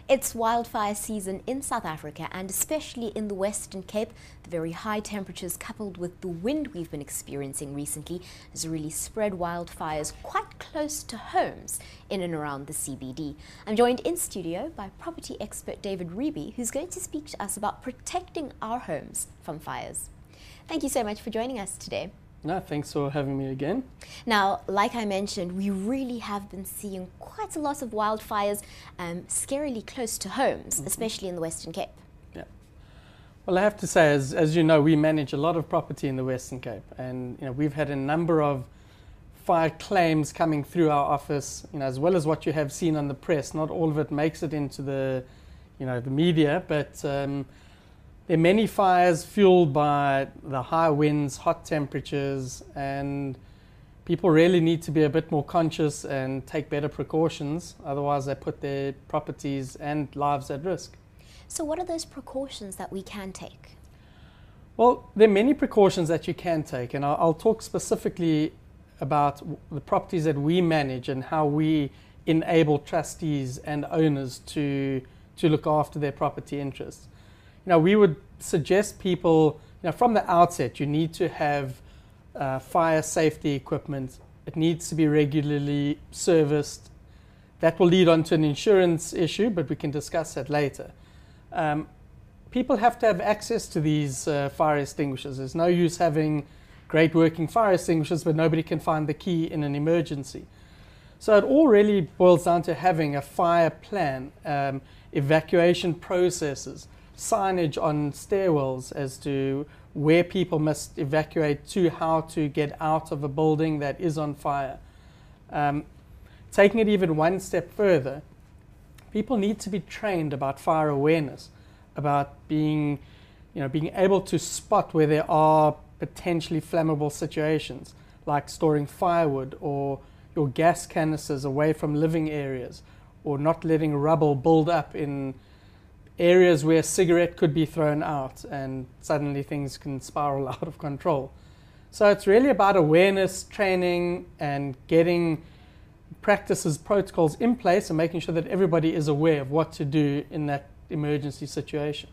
It's wildfire season in South Africa and especially in the Western Cape. The very high temperatures coupled with the wind we've been experiencing recently has really spread wildfires quite close to homes in and around the CBD. I'm joined in studio by property expert David Reby, who's going to speak to us about protecting our homes from fires. Thank you so much for joining us today. No, thanks for having me again. Now, like I mentioned, we really have been seeing quite a lot of wildfires scarily close to homes, especially in the Western Cape. Yeah. Well, I have to say, as you know, we manage a lot of property in the Western Cape, and we've had a number of fire claims coming through our office, as well as what you have seen on the press. Not all of it makes it into the media, but there are many fires fueled by the high winds, hot temperatures, and people really need to be a bit more conscious and take better precautions. Otherwise, they put their properties and lives at risk. So what are those precautions that we can take? Well, there are many precautions that you can take, and I'll talk specifically about the properties that we manage and how we enable trustees and owners to look after their property interests. We would suggest people, from the outset, you need to have fire safety equipment. It needs to be regularly serviced. That will lead on to an insurance issue, but we can discuss that later. People have to have access to these fire extinguishers. There's no use having great working fire extinguishers, but nobody can find the key in an emergency. So it all really boils down to having a fire plan, evacuation processes, signage on stairwells as to where people must evacuate to, how to get out of a building that is on fire. Taking it even one step further, people need to be trained about fire awareness, about being able to spot where there are potentially flammable situations, like storing firewood or your gas canisters away from living areas, or not letting rubble build up in areas where a cigarette could be thrown out and suddenly things can spiral out of control. So it's really about awareness, training, and getting practices, protocols in place and making sure that everybody is aware of what to do in that emergency situation.